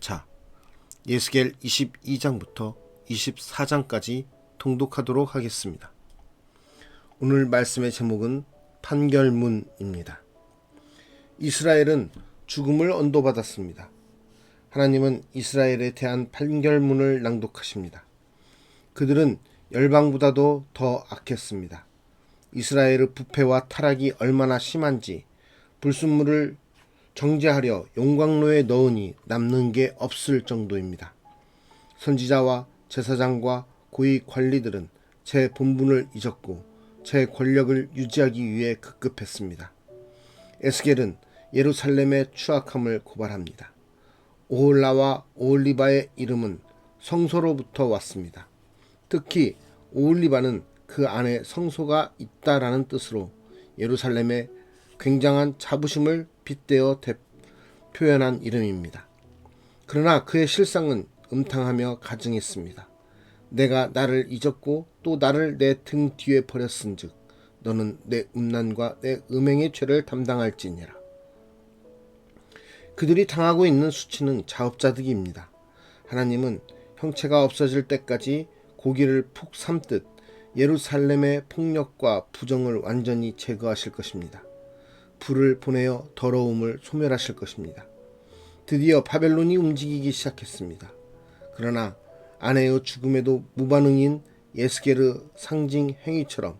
4차 예스겔 22장부터 24장까지 통독하도록 하겠습니다. 오늘 말씀의 제목은 판결문입니다. 이스라엘은 죽음을 언도받았습니다. 하나님은 이스라엘에 대한 판결문을 낭독하십니다. 그들은 열방보다도 더 악했습니다. 이스라엘의 부패와 타락이 얼마나 심한지 불순물을 정죄하려 용광로에 넣으니 남는 게 없을 정도입니다. 선지자와 제사장과 고위 관리들은 제 본분을 잊었고 제 권력을 유지하기 위해 급급했습니다. 에스겔은 예루살렘의 추악함을 고발합니다. 오홀라와 오홀리바의 이름은 성소로부터 왔습니다. 특히 오홀리바는 그 안에 성소가 있다라는 뜻으로 예루살렘의 굉장한 자부심을 빗대어 표현한 이름입니다. 그러나 그의 실상은 음탕하며 가증했습니다. 내가 나를 잊었고 또 나를 내 등 뒤에 버렸은즉 너는 내 음란과 내 음행의 죄를 담당할지니라. 그들이 당하고 있는 수치는 자업자득입니다. 하나님은 형체가 없어질 때까지 고기를 푹 삶듯 예루살렘의 폭력과 부정을 완전히 제거하실 것입니다. 불을 보내어 더러움을 소멸하실 것입니다. 드디어 바벨론이 움직이기 시작했습니다. 그러나 아내의 죽음에도 무반응인 예스겔의 상징 행위처럼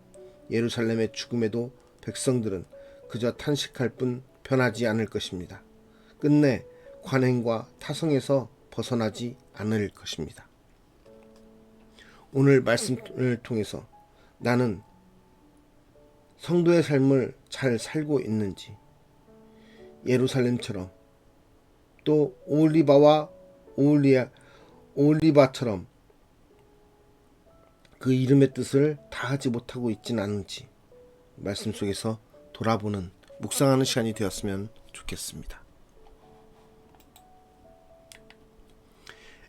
예루살렘의 죽음에도 백성들은 그저 탄식할 뿐 변하지 않을 것입니다. 끝내 관행과 타성에서 벗어나지 않을 것입니다. 오늘 말씀을 통해서 나는 성도의 삶을 잘 살고 있는지, 예루살렘처럼 또 오홀리바와 오홀리바처럼 그 이름의 뜻을 다하지 못하고 있지는 않은지 말씀 속에서 돌아보는 묵상하는 시간이 되었으면 좋겠습니다.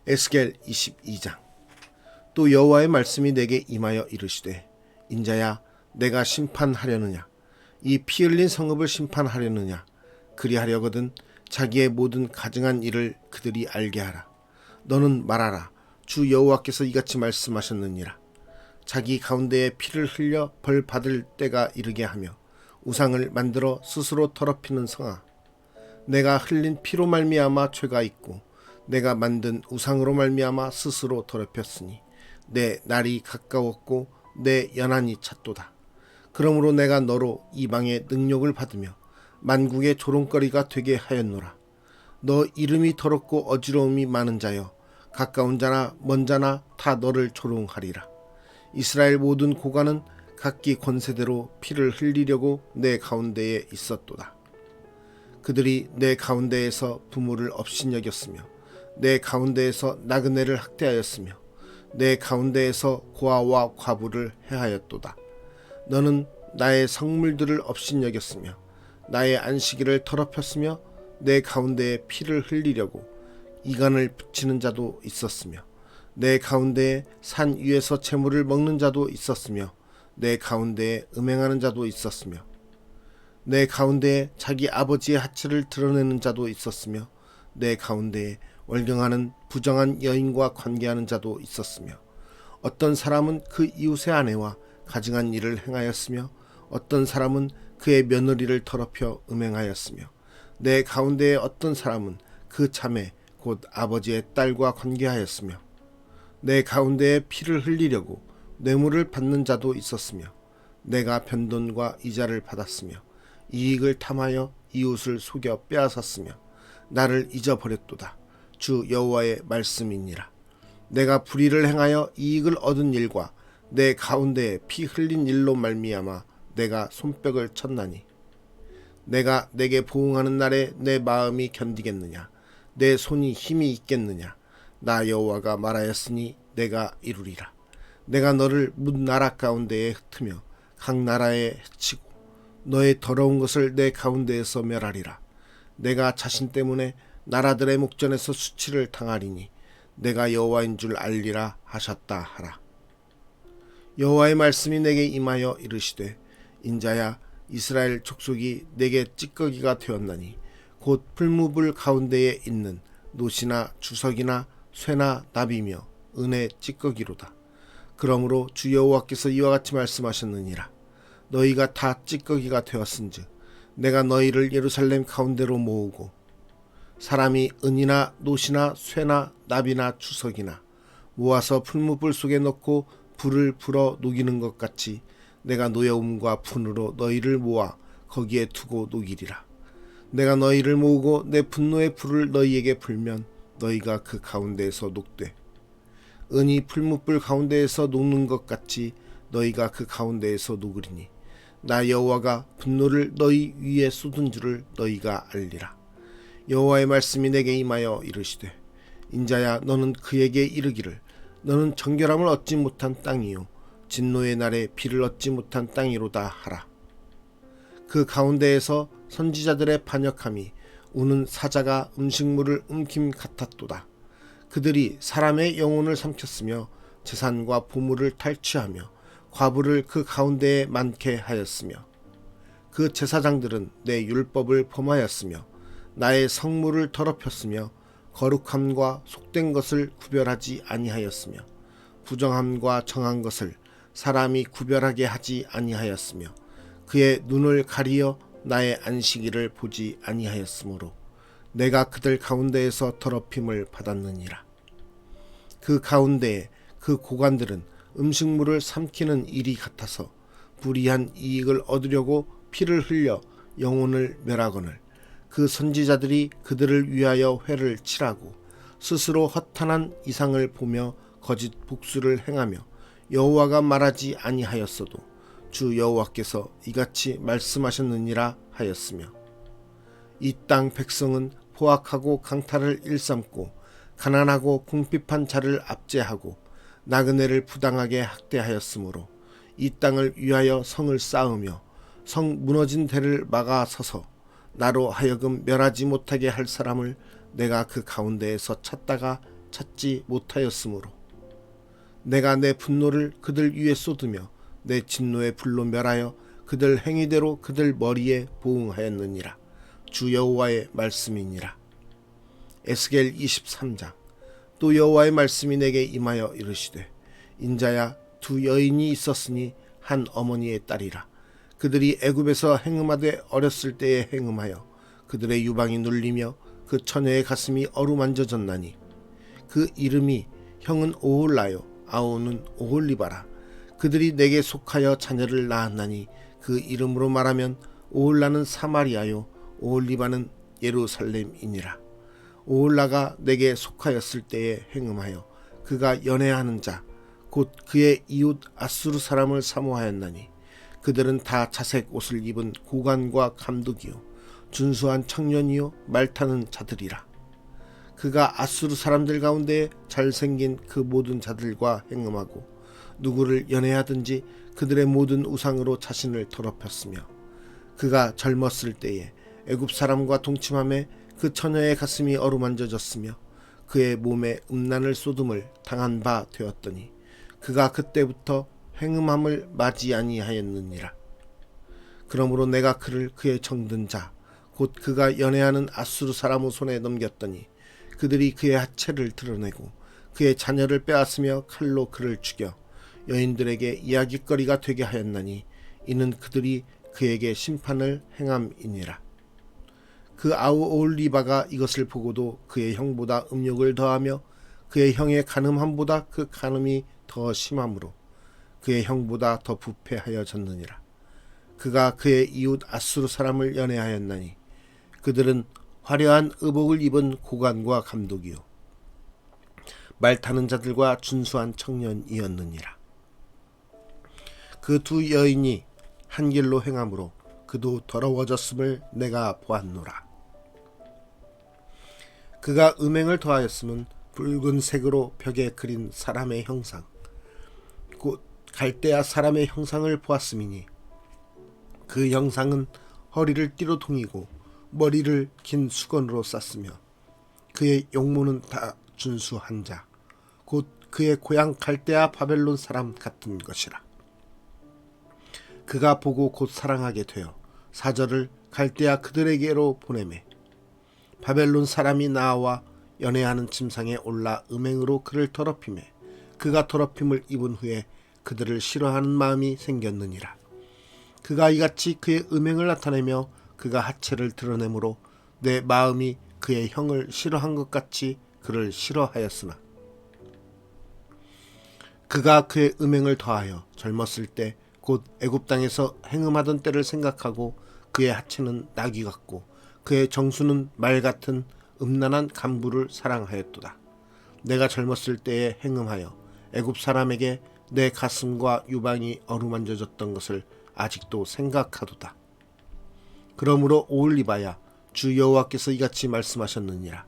에스겔 22장. 또 여호와의 말씀이 내게 임하여 이르시되 인자야 내가 심판하려느냐 이 피 흘린 성읍을 심판하려느냐 그리하려거든 자기의 모든 가증한 일을 그들이 알게 하라. 너는 말하라. 주 여호와께서 이같이 말씀하셨느니라. 자기 가운데에 피를 흘려 벌 받을 때가 이르게 하며 우상을 만들어 스스로 더럽히는 성아, 내가 흘린 피로 말미암아 죄가 있고 내가 만든 우상으로 말미암아 스스로 더럽혔으니 내 날이 가까웠고 내 연한이 찼도다. 그러므로 내가 너로 이방의 능욕을 받으며 만국의 조롱거리가 되게 하였노라. 너 이름이 더럽고 어지러움이 많은 자여 가까운 자나 먼 자나 다 너를 조롱하리라. 이스라엘 모든 고관은 각기 권세대로 피를 흘리려고 내 가운데에 있었도다. 그들이 내 가운데에서 부모를 업신여겼으며 내 가운데에서 나그네를 학대하였으며 내 가운데에서 고아와 과부를 해하였도다. 너는 나의 성물들을 업신여겼으며 나의 안식일을 더럽혔으며 내 가운데에 피를 흘리려고 이간을 붙이는 자도 있었으며 내 가운데에 산 위에서 재물을 먹는 자도 있었으며 내 가운데에 음행하는 자도 있었으며 내 가운데에 자기 아버지의 하체를 드러내는 자도 있었으며 내 가운데에 월경하는 부정한 여인과 관계하는 자도 있었으며 어떤 사람은 그 이웃의 아내와 가증한 일을 행하였으며 어떤 사람은 그의 며느리를 더럽혀 음행하였으며 내 가운데에 어떤 사람은 그 자매 곧 아버지의 딸과 관계하였으며 내 가운데에 피를 흘리려고 뇌물을 받는 자도 있었으며 내가 변돈과 이자를 받았으며 이익을 탐하여 이웃을 속여 빼앗았으며 나를 잊어버렸도다. 주 여호와의 말씀이니라. 내가 불의를 행하여 이익을 얻은 일과 내 가운데에 피 흘린 일로 말미암아 내가 손뼉을 쳤나니 내가 내게 보응하는 날에 내 마음이 견디겠느냐 내 손이 힘이 있겠느냐. 나 여호와가 말하였으니 내가 이루리라. 내가 너를 문 나라 가운데에 흩으며 각 나라에 해치고 너의 더러운 것을 내 가운데에서 멸하리라. 내가 자신 때문에 나라들의 목전에서 수치를 당하리니 내가 여호와인 줄 알리라 하셨다 하라. 여호와의 말씀이 내게 임하여 이르시되 인자야 이스라엘 족속이 내게 찌꺼기가 되었나니 곧 풀무불 가운데에 있는 노시나 주석이나 쇠나 나비며 은의 찌꺼기로다. 그러므로 주 여호와께서 이와 같이 말씀하셨느니라. 너희가 다 찌꺼기가 되었은즉 내가 너희를 예루살렘 가운데로 모으고 사람이 은이나 노시나 쇠나 나비나 주석이나 모아서 풀무불 속에 넣고 불을 불어 녹이는 것 같이 내가 노여움과 분으로 너희를 모아 거기에 두고 녹이리라. 내가 너희를 모으고 내 분노의 불을 너희에게 불면 너희가 그 가운데에서 녹되 은이 풀무불 가운데에서 녹는 것 같이 너희가 그 가운데에서 녹으리니 나 여호와가 분노를 너희 위에 쏟은 줄을 너희가 알리라. 여호와의 말씀이 내게 임하여 이르시되 인자야 너는 그에게 이르기를 너는 정결함을 얻지 못한 땅이요 진노의 날에 비를 얻지 못한 땅이로다 하라. 그 가운데에서 선지자들의 반역함이 우는 사자가 음식물을 움킴 같았도다. 그들이 사람의 영혼을 삼켰으며 재산과 보물을 탈취하며 과부를 그 가운데에 많게 하였으며 그 제사장들은 내 율법을 범하였으며 나의 성물을 더럽혔으며 거룩함과 속된 것을 구별하지 아니하였으며 부정함과 정한 것을 사람이 구별하게 하지 아니하였으며 그의 눈을 가리어 나의 안식일을 보지 아니하였으므로 내가 그들 가운데에서 더럽힘을 받았느니라. 그 가운데에 그 고관들은 음식물을 삼키는 일이 같아서 불의한 이익을 얻으려고 피를 흘려 영혼을 멸하거늘 그 선지자들이 그들을 위하여 회를 칠하고 스스로 허탄한 이상을 보며 거짓 복수를 행하며 여호와가 말하지 아니하였어도 주 여호와께서 이같이 말씀하셨느니라 하였으며 이 땅 백성은 포악하고 강탈을 일삼고 가난하고 궁핍한 자를 압제하고 나그네를 부당하게 학대하였으므로 이 땅을 위하여 성을 쌓으며 성 무너진 데를 막아 서서 나로 하여금 멸하지 못하게 할 사람을 내가 그 가운데에서 찾다가 찾지 못하였으므로 내가 내 분노를 그들 위에 쏟으며 내 진노의 불로 멸하여 그들 행위대로 그들 머리에 보응하였느니라. 주 여호와의 말씀이니라. 에스겔 23장. 또 여호와의 말씀이 내게 임하여 이르시되 인자야 두 여인이 있었으니 한 어머니의 딸이라. 그들이 애굽에서 행음하되 어렸을 때에 행음하여 그들의 유방이 눌리며 그 처녀의 가슴이 어루만져졌나니 그 이름이 형은 오홀라요 아우는 오홀리바라. 그들이 내게 속하여 자녀를 낳았나니 그 이름으로 말하면 오홀라는 사마리아요 오홀리바는 예루살렘이니라. 오홀라가 내게 속하였을 때에 행음하여 그가 연애하는 자 곧 그의 이웃 아수르 사람을 사모하였나니 그들은 다 자색 옷을 입은 고관과 감독이요 준수한 청년이요 말타는 자들이라. 그가 아수르 사람들 가운데 잘생긴 그 모든 자들과 행음하고 누구를 연애하든지 그들의 모든 우상으로 자신을 더럽혔으며 그가 젊었을 때에 애굽 사람과 동침함에 그 처녀의 가슴이 어루만져졌으며 그의 몸에 음란을 쏟음을 당한 바 되었더니 그가 그때부터 행음함을 맞이 아니하였느니라. 그러므로 내가 그를 그의 정든 자 곧 그가 연애하는 아수르 사람의 손에 넘겼더니 그들이 그의 하체를 드러내고 그의 자녀를 빼앗으며 칼로 그를 죽여 여인들에게 이야깃거리가 되게 하였나니 이는 그들이 그에게 심판을 행함이니라. 그 아우 오홀리바가 이것을 보고도 그의 형보다 음욕을 더하며 그의 형의 간음함보다 그 간음이 더 심함으로 그의 형보다 더 부패하여졌느니라. 그가 그의 이웃 아수르 사람을 연애하였나니 그들은 화려한 의복을 입은 고관과 감독이요 말타는 자들과 준수한 청년이었느니라. 그 두 여인이 한 길로 행함으로 그도 더러워졌음을 내가 보았노라. 그가 음행을 더하였음은 붉은색으로 벽에 그린 사람의 형상 곧 갈대아 사람의 형상을 보았음이니 그 형상은 허리를 띠로 동이고 머리를 긴 수건으로 쌌으며 그의 용모는 다 준수한 자 곧 그의 고향 갈대아 바벨론 사람 같은 것이라. 그가 보고 곧 사랑하게 되어 사절을 갈대아 그들에게로 보내매 바벨론 사람이 나와 연애하는 침상에 올라 음행으로 그를 더럽히매 그가 더럽힘을 입은 후에 그들을 싫어하는 마음이 생겼느니라. 그가 이같이 그의 음행을 나타내며 그가 하체를 드러내므로 내 마음이 그의 형을 싫어한 것 같이 그를 싫어하였으나 그가 그의 음행을 더하여 젊었을 때 곧 애굽 땅에서 행음하던 때를 생각하고 그의 하체는 나귀 같고 그의 정수는 말 같은 음란한 간부를 사랑하였도다. 내가 젊었을 때에 행음하여 애굽 사람에게 내 가슴과 유방이 어루만져졌던 것을 아직도 생각하도다. 그러므로 오홀리바야, 주 여호와께서 이같이 말씀하셨느니라.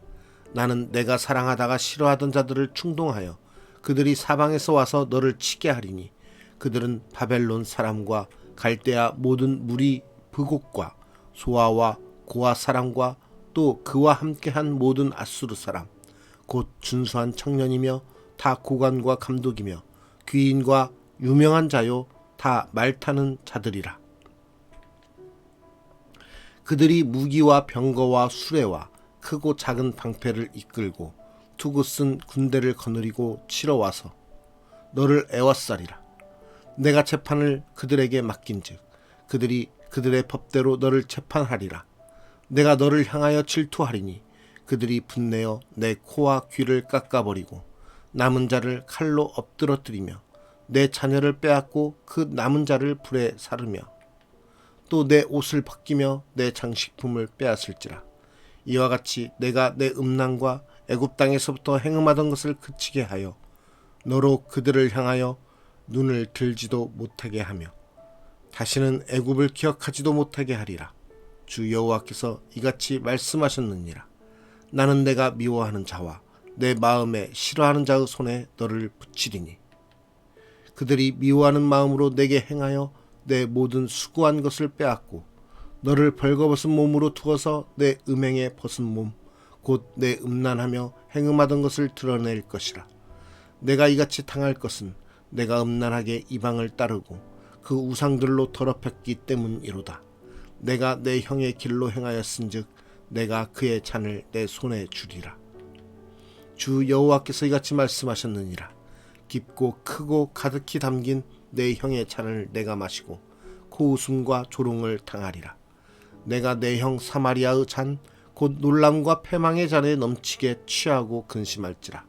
나는 내가 사랑하다가 싫어하던 자들을 충동하여 그들이 사방에서 와서 너를 치게 하리니 그들은 바벨론 사람과 갈대아 모든 무리 브곡과 소아와 고아 사람과 또 그와 함께한 모든 아수르 사람 곧 준수한 청년이며 다 고관과 감독이며 귀인과 유명한 자요 다 말타는 자들이라. 그들이 무기와 병거와 수레와 크고 작은 방패를 이끌고 투구 쓴 군대를 거느리고 치러 와서 너를 애워싸리라. 내가 재판을 그들에게 맡긴즉 그들이 그들의 법대로 너를 재판하리라. 내가 너를 향하여 질투하리니 그들이 분내어 내 코와 귀를 깎아버리고 남은 자를 칼로 엎드러뜨리며 내 자녀를 빼앗고 그 남은 자를 불에 사르며 또 내 옷을 벗기며 내 장식품을 빼앗을지라. 이와 같이 내가 내 음란과 애굽 땅에서부터 행음하던 것을 그치게 하여 너로 그들을 향하여 눈을 들지도 못하게 하며 다시는 애굽을 기억하지도 못하게 하리라. 주 여호와께서 이같이 말씀하셨느니라. 나는 내가 미워하는 자와 내 마음에 싫어하는 자의 손에 너를 붙이리니 그들이 미워하는 마음으로 내게 행하여 내 모든 수고한 것을 빼앗고 너를 벌거벗은 몸으로 두어서 내 음행에 벗은 몸 곧 내 음란하며 행음하던 것을 드러낼 것이라. 내가 이같이 당할 것은 내가 음란하게 이방을 따르고 그 우상들로 더럽혔기 때문이로다. 내가 내 형의 길로 행하였은즉 내가 그의 잔을 내 손에 주리라. 주 여호와께서 이같이 말씀하셨느니라. 깊고 크고 가득히 담긴 내 형의 잔을 내가 마시고 코웃음과 조롱을 당하리라. 내가 내 형 사마리아의 잔 곧 놀람과 패망의 잔에 넘치게 취하고 근심할지라.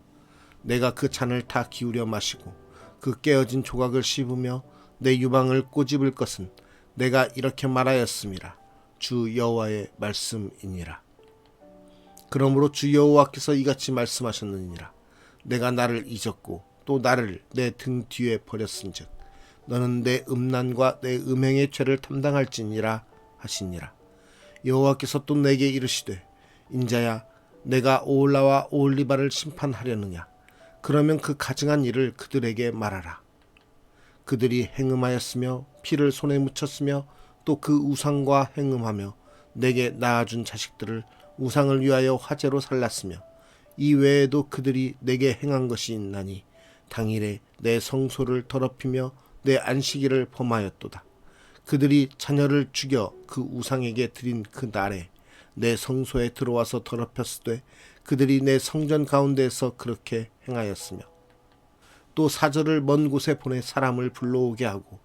내가 그 잔을 다 기울여 마시고 그 깨어진 조각을 씹으며 내 유방을 꼬집을 것은 내가 이렇게 말하였음이라. 주 여호와의 말씀이니라. 그러므로 주 여호와께서 이같이 말씀하셨느니라. 내가 나를 잊었고 또 나를 내 등 뒤에 버렸은즉 너는 내 음란과 내 음행의 죄를 담당할지니라 하시니라. 여호와께서 또 내게 이르시되 인자야 내가 오홀라와 오홀리바를 심판하려느냐. 그러면 그 가증한 일을 그들에게 말하라. 그들이 행음하였으며 피를 손에 묻혔으며 또 그 우상과 행음하며 내게 낳아준 자식들을 우상을 위하여 화제로 살랐으며 이 외에도 그들이 내게 행한 것이 있나니 당일에 내 성소를 더럽히며 내 안식일을 범하였도다. 그들이 자녀를 죽여 그 우상에게 드린 그 날에 내 성소에 들어와서 더럽혔으되 그들이 내 성전 가운데에서 그렇게 행하였으며 또 사절을 먼 곳에 보내 사람을 불러오게 하고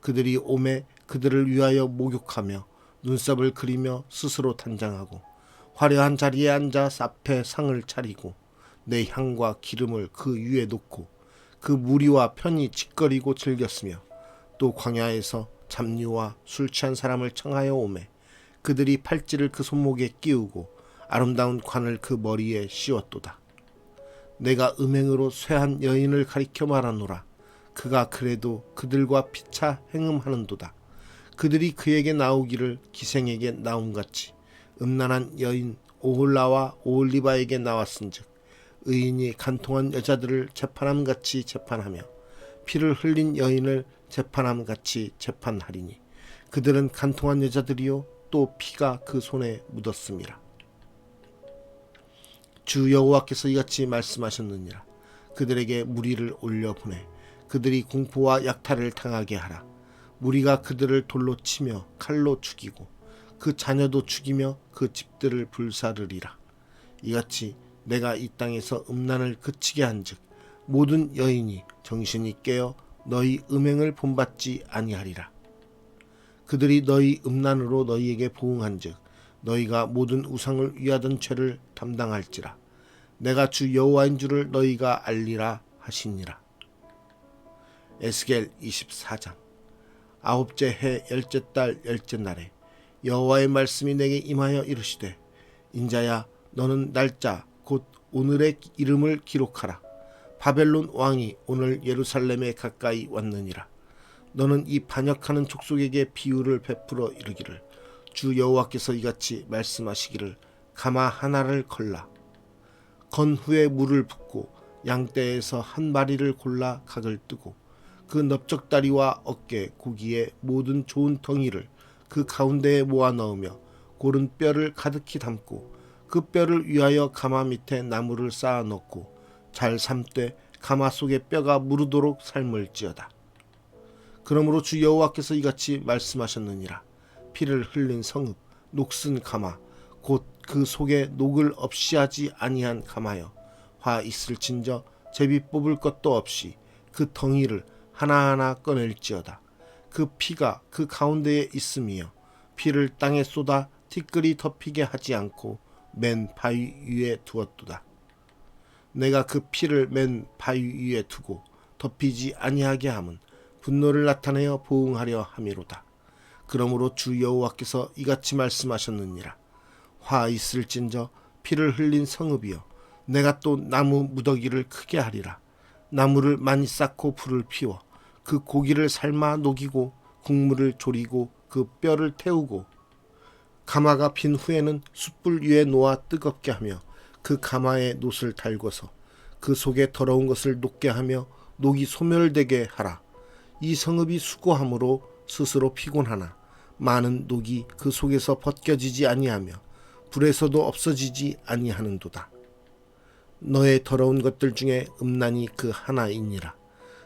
그들이 오매 그들을 위하여 목욕하며 눈썹을 그리며 스스로 단장하고 화려한 자리에 앉아 앞에 상을 차리고 내 향과 기름을 그 위에 놓고 그 무리와 편히 짓거리고 즐겼으며 또 광야에서 잡류와 술 취한 사람을 청하여 오매 그들이 팔찌를 그 손목에 끼우고 아름다운 관을 그 머리에 씌웠도다. 내가 음행으로 쇠한 여인을 가리켜 말하노라. 그가 그래도 그들과 피차 행음하는도다. 그들이 그에게 나오기를 기생에게 나옴같이 음란한 여인 오홀라와 오홀리바에게 나왔은즉 의인이 간통한 여자들을 재판함같이 재판하며 피를 흘린 여인을 재판함같이 재판하리니 그들은 간통한 여자들이요 또 피가 그 손에 묻었음이라. 주 여호와께서 이같이 말씀하셨느니라. 그들에게 무리를 올려보내 그들이 공포와 약탈을 당하게 하라. 무리가 그들을 돌로 치며 칼로 죽이고 그 자녀도 죽이며 그 집들을 불사르리라. 이같이 내가 이 땅에서 음란을 그치게 한즉 모든 여인이 정신이 깨어 너희 음행을 본받지 아니하리라. 그들이 너희 음란으로 너희에게 보응한즉 너희가 모든 우상을 위하던 죄를 담당할지라. 내가 주 여호와인 줄을 너희가 알리라 하시니라. 에스겔 24장. 아홉째 해 열째 달 열째 날에 여호와의 말씀이 내게 임하여 이르시되, 인자야, 너는 날짜 곧 오늘의 이름을 기록하라. 바벨론 왕이 오늘 예루살렘에 가까이 왔느니라. 너는 이 반역하는 족속에게 비유를 베풀어 이르기를, 주 여호와께서 이같이 말씀하시기를, 가마 하나를 걸라. 건 후에 물을 붓고 양떼에서 한 마리를 골라 각을 뜨고 그 넓적다리와 어깨, 고기의 모든 좋은 덩이를 그 가운데에 모아 넣으며 고른 뼈를 가득히 담고 그 뼈를 위하여 가마 밑에 나무를 쌓아 넣고 잘 삶되 가마 속에 뼈가 무르도록 삶을지어다. 그러므로 주 여호와께서 이같이 말씀하셨느니라. 피를 흘린 성읍, 녹슨 가마, 곧 그 속에 녹을 없이 하지 아니한 가마여, 화 있을진저 제비 뽑을 것도 없이 그 덩이를 하나하나 꺼낼지어다. 그 피가 그 가운데에 있음이여 피를 땅에 쏟아 티끌이 덮이게 하지 않고 맨 바위 위에 두었도다. 내가 그 피를 맨 바위 위에 두고 덮이지 아니하게 함은 분노를 나타내어 보응하려 함이로다. 그러므로 주 여호와께서 이같이 말씀하셨느니라. 화 있을진저 피를 흘린 성읍이여, 내가 또 나무 무더기를 크게 하리라. 나무를 많이 쌓고 불을 피워 그 고기를 삶아 녹이고 국물을 졸이고 그 뼈를 태우고 가마가 빈 후에는 숯불 위에 놓아 뜨겁게 하며 그 가마에 놋을 달궈서 그 속에 더러운 것을 녹게 하며 녹이 소멸되게 하라. 이 성읍이 수고함으로 스스로 피곤하나 많은 녹이 그 속에서 벗겨지지 아니하며 불에서도 없어지지 아니하는도다. 너의 더러운 것들 중에 음란이 그 하나이니라.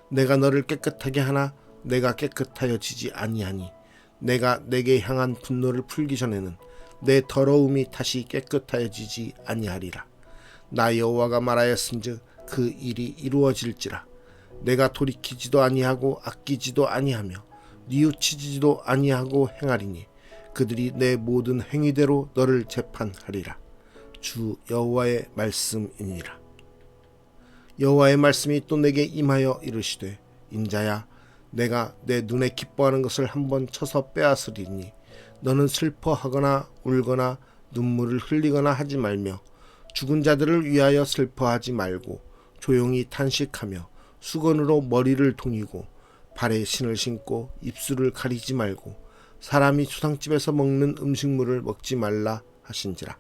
내가 너를 깨끗하게 하나 내가 깨끗하여지지 아니하니 내가 내게 향한 분노를 풀기 전에는 내 더러움이 다시 깨끗하여지지 아니하리라. 나 여호와가 말하였은즉 그 일이 이루어질지라. 내가 돌이키지도 아니하고 아끼지도 아니하며 뉘우치지도 아니하고 행하리니 그들이 내 모든 행위대로 너를 재판하리라. 주 여호와의 말씀이니라. 여호와의 말씀이 또 내게 임하여 이르시되, 인자야, 내가 내 눈에 기뻐하는 것을 한번 쳐서 빼앗으리니 너는 슬퍼하거나 울거나 눈물을 흘리거나 하지 말며 죽은 자들을 위하여 슬퍼하지 말고 조용히 탄식하며 수건으로 머리를 동이고 발에 신을 신고 입술을 가리지 말고 사람이 수상집에서 먹는 음식물을 먹지 말라 하신지라.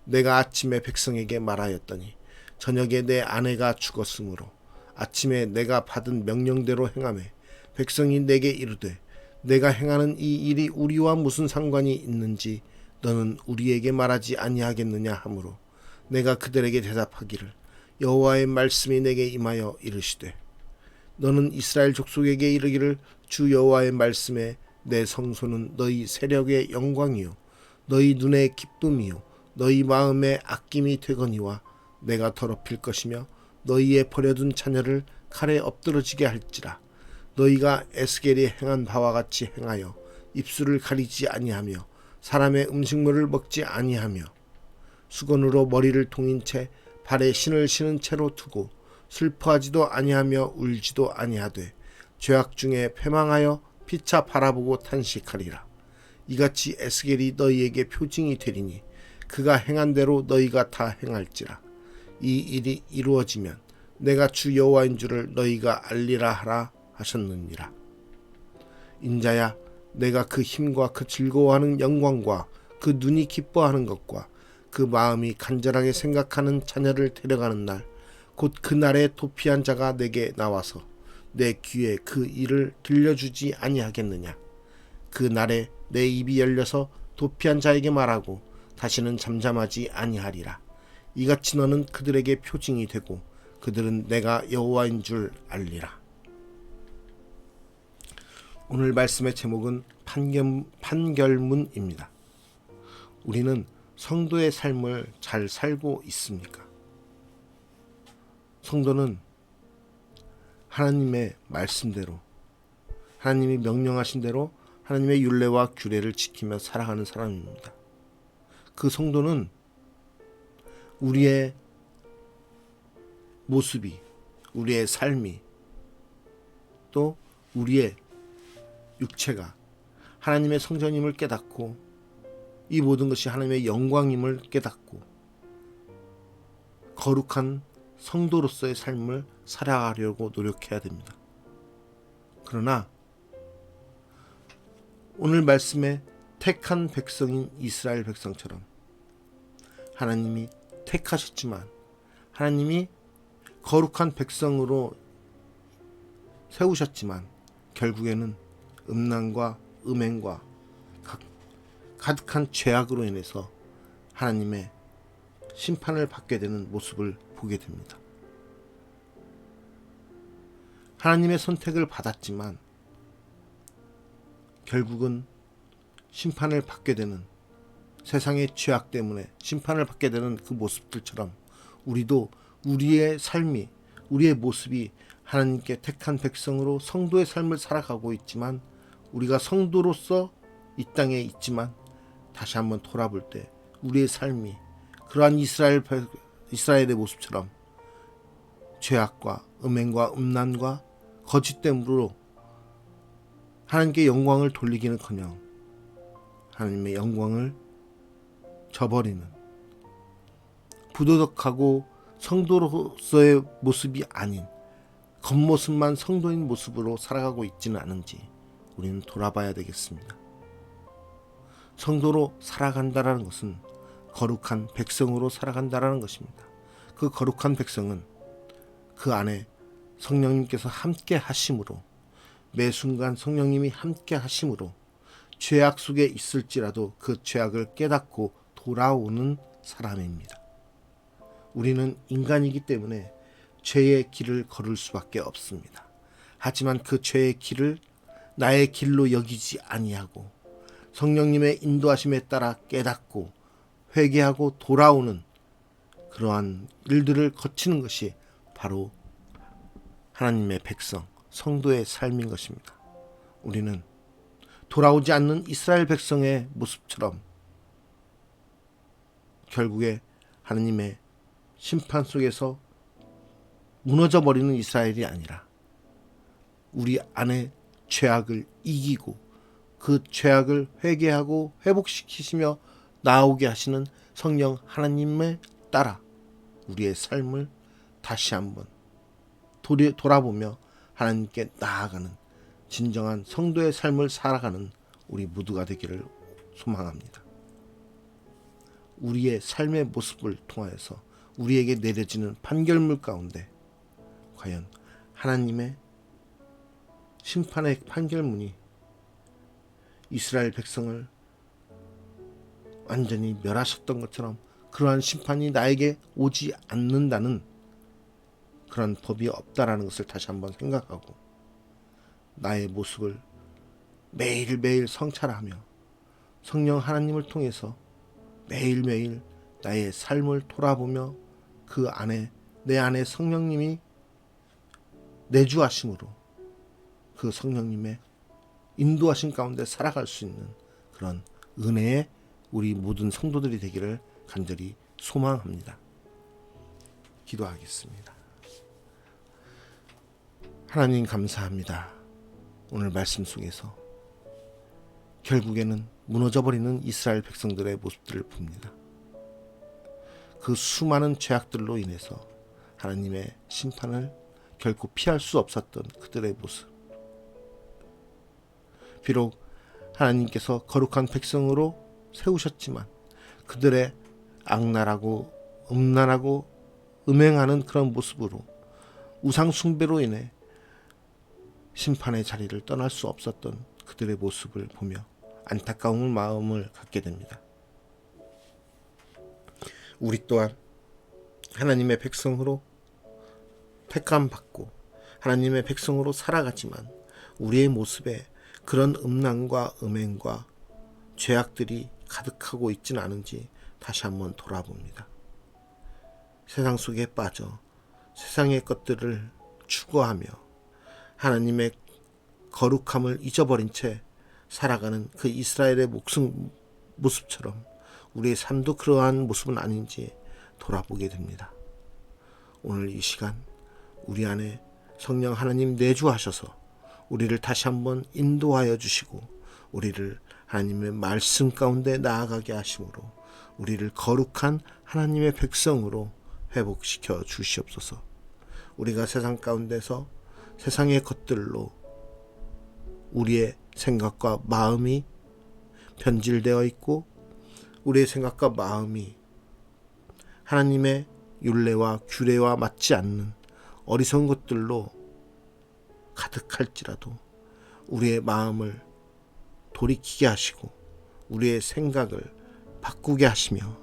내가 아침에 백성에게 말하였더니 저녁에 내 아내가 죽었으므로 아침에 내가 받은 명령대로 행하매 백성이 내게 이르되, 내가 행하는 이 일이 우리와 무슨 상관이 있는지 너는 우리에게 말하지 아니하겠느냐 하므로 내가 그들에게 대답하기를, 여호와의 말씀이 내게 임하여 이르시되, 너는 이스라엘 족속에게 이르기를, 주 여호와의 말씀에 내 성소는 너희 세력의 영광이요 너희 눈의 기쁨이요 너희 마음의 아낌이 되거니와 내가 더럽힐 것이며 너희의 버려둔 자녀를 칼에 엎드러지게 할지라. 너희가 에스겔이 행한 바와 같이 행하여 입술을 가리지 아니하며 사람의 음식물을 먹지 아니하며 수건으로 머리를 동인 채 발에 신을 신은 채로 두고 슬퍼하지도 아니하며 울지도 아니하되 죄악 중에 패망하여 피차 바라보고 탄식하리라. 이같이 에스겔이 너희에게 표징이 되리니 그가 행한 대로 너희가 다 행할지라. 이 일이 이루어지면 내가 주 여호와인 줄을 너희가 알리라 하라 하셨느니라. 인자야, 내가 그 힘과 그 즐거워하는 영광과 그 눈이 기뻐하는 것과 그 마음이 간절하게 생각하는 자녀를 데려가는 날, 곧 그날에 도피한 자가 내게 나와서 내 귀에 그 일을 들려주지 아니하겠느냐. 그 날에 내 입이 열려서 도피한 자에게 말하고 다시는 잠잠하지 아니하리라. 이같이 너는 그들에게 표징이 되고 그들은 내가 여호와인 줄 알리라. 오늘 말씀의 제목은 판결문입니다. 우리는 성도의 삶을 잘 살고 있습니까? 성도는 하나님의 말씀대로, 하나님이 명령하신 대로 하나님의 율례와 규례를 지키며 살아가는 사람입니다. 그 성도는 우리의 모습이, 우리의 삶이, 또 우리의 육체가 하나님의 성전임을 깨닫고 이 모든 것이 하나님의 영광임을 깨닫고 거룩한 성도로서의 삶을 살아가려고 노력해야 됩니다. 그러나 오늘 말씀에 택한 백성인 이스라엘 백성처럼 하나님이 택하셨지만 하나님이 거룩한 백성으로 세우셨지만 결국에는 음란과 음행과 가득한 죄악으로 인해서 하나님의 심판을 받게 되는 모습을 보게 됩니다. 하나님의 선택을 받았지만 결국은 심판을 받게 되는, 세상의 죄악 때문에 심판을 받게 되는 그 모습들처럼 우리도 우리의 삶이, 우리의 모습이 하나님께 택한 백성으로 성도의 삶을 살아가고 있지만, 우리가 성도로서 이 땅에 있지만 다시 한번 돌아볼 때 우리의 삶이 그러한 이스라엘의 모습처럼 죄악과 음행과 음란과 거짓됨으로 하나님께 영광을 돌리기는커녕 하나님의 영광을 저버리는 부도덕하고 성도로서의 모습이 아닌 겉모습만 성도인 모습으로 살아가고 있지는 않은지 우리는 돌아봐야 되겠습니다. 성도로 살아간다라는 것은 거룩한 백성으로 살아간다라는 것입니다. 그 거룩한 백성은 그 안에 성령님께서 함께 하심으로, 매 순간 성령님이 함께 하심으로 죄악 속에 있을지라도 그 죄악을 깨닫고 돌아오는 사람입니다. 우리는 인간이기 때문에 죄의 길을 걸을 수밖에 없습니다. 하지만 그 죄의 길을 나의 길로 여기지 아니하고 성령님의 인도하심에 따라 깨닫고 회개하고 돌아오는 그러한 일들을 거치는 것이 바로 하나님의 백성, 성도의 삶인 것입니다. 우리는 돌아오지 않는 이스라엘 백성의 모습처럼 결국에 하나님의 심판 속에서 무너져버리는 이스라엘이 아니라 우리 안에 죄악을 이기고 그 죄악을 회개하고 회복시키시며 나오게 하시는 성령 하나님에 따라 우리의 삶을 다시 한번 돌아보며 하나님께 나아가는 진정한 성도의 삶을 살아가는 우리 모두가 되기를 소망합니다. 우리의 삶의 모습을 통하여서 우리에게 내려지는 판결문 가운데 과연 하나님의 심판의 판결문이 이스라엘 백성을 완전히 멸하셨던 것처럼 그러한 심판이 나에게 오지 않는다는 그런 법이 없다라는 것을 다시 한번 생각하고 나의 모습을 매일매일 성찰하며 성령 하나님을 통해서 매일매일 나의 삶을 돌아보며 그 안에 내 안에 성령님이 내주하심으로 그 성령님의 인도하심 가운데 살아갈 수 있는 그런 은혜의 우리 모든 성도들이 되기를 간절히 소망합니다. 기도하겠습니다. 하나님 감사합니다. 오늘 말씀 속에서 결국에는 무너져버리는 이스라엘 백성들의 모습들을 봅니다. 그 수많은 죄악들로 인해서 하나님의 심판을 결코 피할 수 없었던 그들의 모습. 비록 하나님께서 거룩한 백성으로 세우셨지만 그들의 악랄하고 음란하고 음행하는 그런 모습으로 우상 숭배로 인해 심판의 자리를 떠날 수 없었던 그들의 모습을 보며 안타까운 마음을 갖게 됩니다. 우리 또한 하나님의 백성으로 택함 받고 하나님의 백성으로 살아가지만 우리의 모습에 그런 음란과 음행과 죄악들이 가득하고 있지는 않은지 다시 한번 돌아봅니다. 세상 속에 빠져 세상의 것들을 추구하며 하나님의 거룩함을 잊어버린 채 살아가는 그 이스라엘의 모습처럼 우리의 삶도 그러한 모습은 아닌지 돌아보게 됩니다. 오늘 이 시간 우리 안에 성령 하나님 내주하셔서 우리를 다시 한번 인도하여 주시고 우리를 하나님의 말씀 가운데 나아가게 하심으로 우리를 거룩한 하나님의 백성으로 회복시켜 주시옵소서. 우리가 세상 가운데서 세상의 것들로 우리의 생각과 마음이 변질되어 있고 우리의 생각과 마음이 하나님의 율례와 규례와 맞지 않는 어리석은 것들로 가득할지라도 우리의 마음을 돌이키게 하시고 우리의 생각을 바꾸게 하시며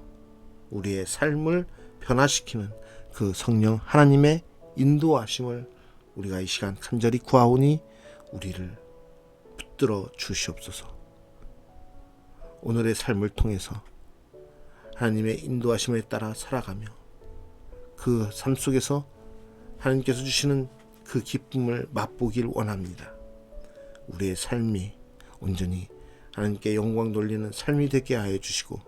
우리의 삶을 변화시키는 그 성령 하나님의 인도하심을 우리가 이 시간 간절히 구하오니 우리를 붙들어 주시옵소서. 오늘의 삶을 통해서 하나님의 인도하심에 따라 살아가며 그 삶 속에서 하나님께서 주시는 그 기쁨을 맛보길 원합니다. 우리의 삶이 온전히 하나님께 영광 돌리는 삶이 되게 하여 주시고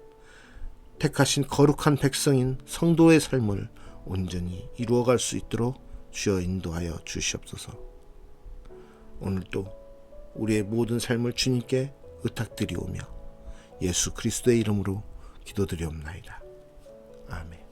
택하신 거룩한 백성인 성도의 삶을 온전히 이루어갈 수 있도록 주여 인도하여 주시옵소서. 오늘도 우리의 모든 삶을 주님께 의탁드리오며 예수 그리스도의 이름으로 기도드리옵나이다. 아멘.